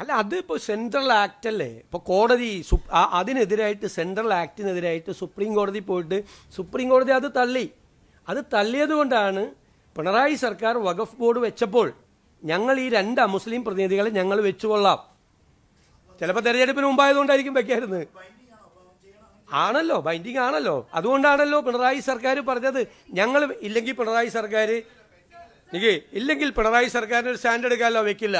അല്ല, അതിപ്പോൾ central act അല്ലേ. ഇപ്പോൾ കോടതി അതിനെതിരായിട്ട് സെൻട്രൽ ആക്ടിനെതിരായിട്ട് സുപ്രീം കോടതി പോയിട്ട് സുപ്രീം കോടതി അത് തള്ളിയത് കൊണ്ടാണ് പിണറായി സർക്കാർ വഖഫ് ബോർഡ് വെച്ചപ്പോൾ ഞങ്ങൾ ഈ 2 അമുസ്ലിം പ്രതിനിധികളെ ഞങ്ങൾ വെച്ചുകൊള്ളാം. ചിലപ്പോൾ തെരഞ്ഞെടുപ്പിന് മുമ്പായതുകൊണ്ടായിരിക്കും വെക്കായിരുന്നത്. ആണല്ലോ, ബൈൻഡിങ് ആണല്ലോ. അതുകൊണ്ടാണല്ലോ പിണറായി സർക്കാർ പറഞ്ഞത് ഞങ്ങൾ ഇല്ലെങ്കിൽ പിണറായി സർക്കാരിന് ഒരു സ്റ്റാൻഡ് എടുക്കാമല്ലോ, വെക്കില്ല.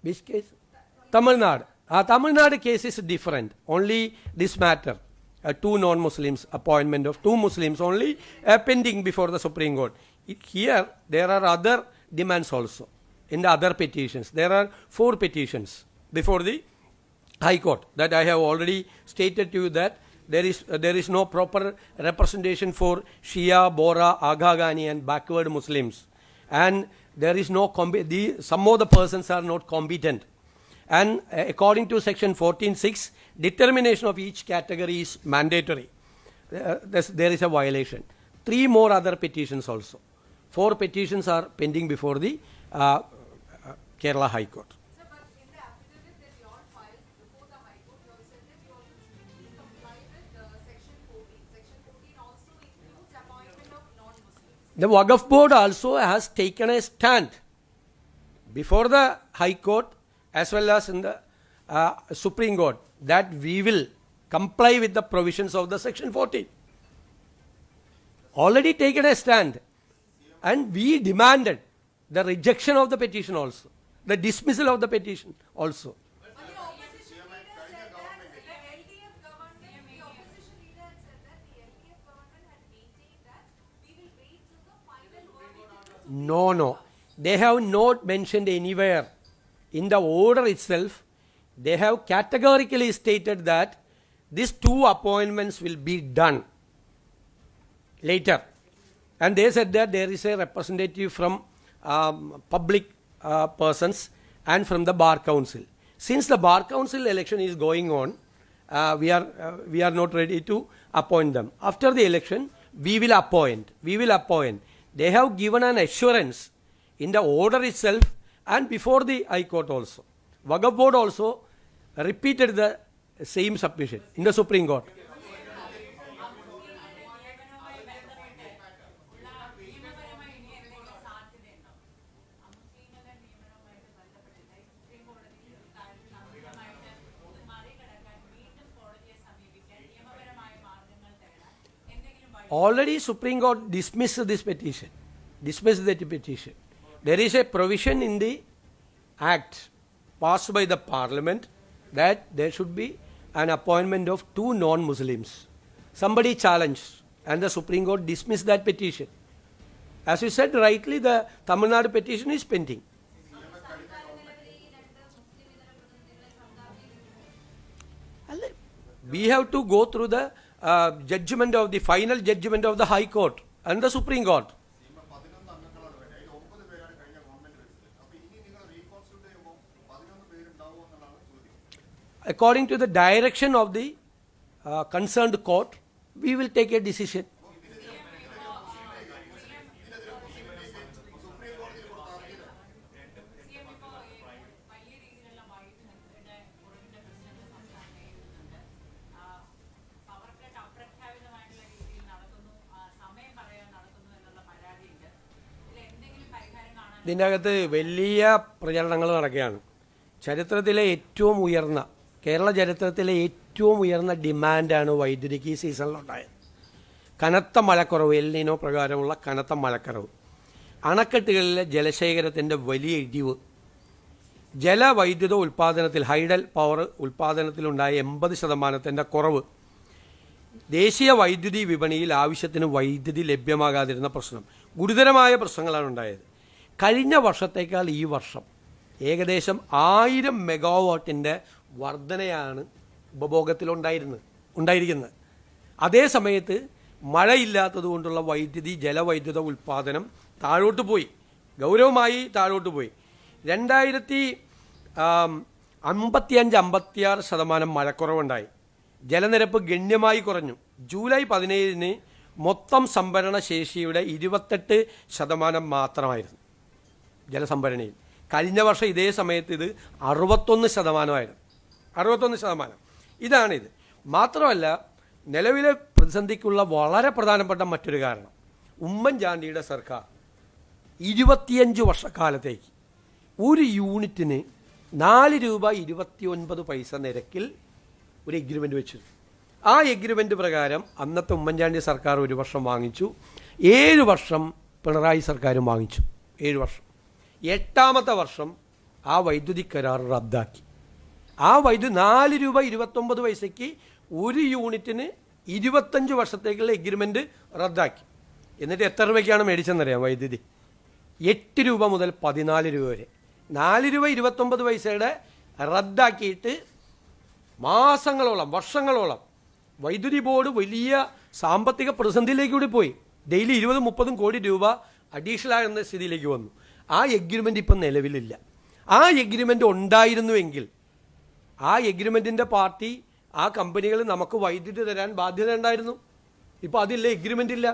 Which case? Tamil Nadu. Tamil Nadu case is different. Only this matter, 2 non-Muslims, appointment of 2 Muslims only pending before the Supreme Court. Here there are other demands also. In the other petitions, there are 4 petitions before the High Court that I have already stated to you that there is no proper representation for Shia, Bora, Agha Ghani and backward Muslims, and there is no some of the persons are not competent, and according to section 14(6), determination of each category is mandatory. There is a violation. 3 more other petitions also. 4 petitions are pending before the Kerala High Court. Sir, but in the affidavit that you all filed before the High Court, you have said that you all strictly comply with section 14. Section 14 also includes appointment of non-Muslims. The Waqf Board also has taken a stand before the High Court as well as in the Supreme Court that we will comply with the provisions of the section 14. Already taken a stand, and we demanded the rejection of the petition also, the dismissal of the petition also. But the opposition leader said that the LDF government had maintained that we will wait till the final verdict. No. They have not mentioned anywhere in the order itself. They have categorically stated that these 2 appointments will be done later. And they said that there is a representative from public persons and from the Bar Council. Since the Bar Council election is going on, we are not ready to appoint them. After the election, we will appoint. They have given an assurance in the order itself and before the High Court also. Waqf Board also repeated the same submission in the Supreme Court. Already Supreme Court dismissed that petition. There is a provision in the act passed by the parliament that there should be an appointment of 2 non-Muslims. Somebody challenged and the Supreme Court dismissed that petition. As you said rightly, the Tamil Nadu petition is pending. We have to go through the final judgment of the High Court and the Supreme Court. According to the direction of the concerned court, we will take a decision. ഇതിൻ്റെ അകത്ത് വലിയ പ്രചരണങ്ങൾ നടക്കുകയാണ്. കേരള ചരിത്രത്തിലെ ഏറ്റവും ഉയർന്ന ഡിമാൻഡാണ് വൈദ്യുതിക്ക് ഈ സീസണിലുണ്ടായത്. കനത്ത മഴക്കുറവ്, എൽ നീനോ പ്രകാരമുള്ള കനത്ത മഴക്കുറവ്, അണക്കെട്ടുകളിലെ ജലശേഖരത്തിൻ്റെ വലിയ ഇടിവ്, ജലവൈദ്യുത ഉൽപ്പാദനത്തിൽ ഹൈഡൽ പവർ ഉൽപ്പാദനത്തിലുണ്ടായ 80% കുറവ്, ദേശീയ വൈദ്യുതി വിപണിയിൽ ആവശ്യത്തിന് വൈദ്യുതി ലഭ്യമാകാതിരുന്ന പ്രശ്നം, ഗുരുതരമായ പ്രശ്നങ്ങളാണ് ഉണ്ടായത്. കഴിഞ്ഞ വർഷത്തേക്കാൾ ഈ വർഷം ഏകദേശം 1000 മെഗാവാട്ടിൻ്റെ വർധനയാണ് ഉപഭോഗത്തിലുണ്ടായിരിക്കുന്നത്. അതേ സമയത്ത് മഴയില്ലാത്തത് കൊണ്ടുള്ള ജലവൈദ്യുത ഉൽപ്പാദനം ഗൗരവമായി താഴോട്ട് പോയി. 2055-56% മഴക്കുറവുണ്ടായി. ജലനിരപ്പ് ഗണ്യമായി കുറഞ്ഞു. ജൂലൈ 17-ന് മൊത്തം സംഭരണ ശേഷിയുടെ 28% മാത്രമായിരുന്നു ജലസംഭരണിയിൽ. കഴിഞ്ഞ വർഷം ഇതേ സമയത്ത് ഇത് 61%. 61%. ഇതാണിത്. മാത്രമല്ല, നിലവിലെ പ്രതിസന്ധിക്കുള്ള വളരെ പ്രധാനപ്പെട്ട മറ്റൊരു കാരണം, ഉമ്മൻചാണ്ടിയുടെ സർക്കാർ 25 വർഷക്കാലത്തേക്ക് ഒരു യൂണിറ്റിന് 4 രൂപ 29 പൈസ നിരക്കിൽ ഒരു എഗ്രിമെൻ്റ് വെച്ചിരുന്നു. ആ എഗ്രിമെൻ്റ് പ്രകാരം അന്നത്തെ ഉമ്മൻചാണ്ടി സർക്കാർ ഒരു വർഷം വാങ്ങിച്ചു, 7 വർഷം പിണറായി സർക്കാരും വാങ്ങിച്ചു. 7 വർഷം. 8ാമത്തെ വർഷം ആ വൈദ്യുതി കരാർ റദ്ദാക്കി. ആ വൈദ്യുതി 4 രൂപ 29 പൈസയ്ക്ക് ഒരു യൂണിറ്റിന് 25 വർഷത്തേക്കുള്ള എഗ്രിമെൻ്റ് റദ്ദാക്കി. എന്നിട്ട് എത്ര രൂപയ്ക്കാണ് മേടിച്ചെന്നറിയാം വൈദ്യുതി? 8 രൂപ മുതൽ 14 രൂപ വരെ. 4 രൂപ 29 പൈസയുടെ റദ്ദാക്കിയിട്ട് മാസങ്ങളോളം, വർഷങ്ങളോളം വൈദ്യുതി ബോർഡ് വലിയ സാമ്പത്തിക പ്രതിസന്ധിയിലേക്ക് കൂടി പോയി. ഡെയിലി 20-30 കോടി രൂപ അഡീഷണൽ ആകുന്ന സ്ഥിതിയിലേക്ക് വന്നു. ആ എഗ്രിമെൻ്റ് ഇപ്പം നിലവിലില്ല. ആ എഗ്രിമെൻ്റ് ഉണ്ടായിരുന്നുവെങ്കിൽ ആ എഗ്രിമെൻറ്റിൻ്റെ പാർട്ടി, ആ കമ്പനികൾ നമുക്ക് വൈദ്യുതി തരാൻ ബാധ്യത ഉണ്ടായിരുന്നു. ഇപ്പോൾ അതില്ല, എഗ്രിമെൻ്റ് ഇല്ല.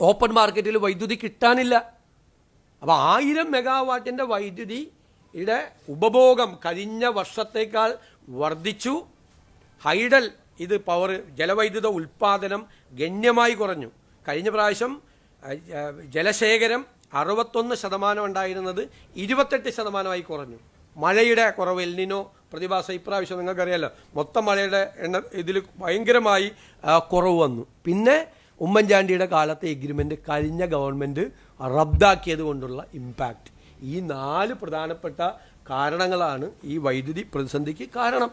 ഓപ്പൺ മാർക്കറ്റിൽ വൈദ്യുതി കിട്ടാനില്ല. അപ്പോൾ 1000 മെഗാവാട്ടിൻ്റെ വൈദ്യുതിയുടെ ഉപഭോഗം കഴിഞ്ഞ വർഷത്തേക്കാൾ വർദ്ധിച്ചു. ഹൈഡൽ ഇത് പവർ ജലവൈദ്യുത ഉൽപ്പാദനം ഗണ്യമായി കുറഞ്ഞു. കഴിഞ്ഞ പ്രാവശ്യം ജലശേഖരം 61% ഉണ്ടായിരുന്നത് 28% കുറഞ്ഞു. മഴയുടെ കുറവ്, എൽനിനോ പ്രതിഭാസം ഇപ്രാവശ്യം നിങ്ങൾക്കറിയാമല്ലോ, മൊത്തം മഴയുടെ ഇതിൽ ഭയങ്കരമായി കുറവ് വന്നു. പിന്നെ ഉമ്മൻചാണ്ടിയുടെ കാലത്തെ എഗ്രിമെൻ്റ് കഴിഞ്ഞ ഗവൺമെൻറ് റദ്ദാക്കിയത് കൊണ്ടുള്ള ഇമ്പാക്റ്റ്. ഈ 4 പ്രധാനപ്പെട്ട കാരണങ്ങളാണ് ഈ വൈദ്യുതി പ്രതിസന്ധിക്ക് കാരണം.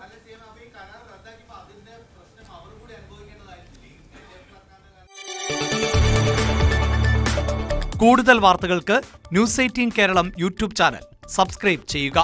കൂടുതൽ വാർത്തകൾക്ക് news 18 Keralam YouTube channel subscribe ചെയ്യുക.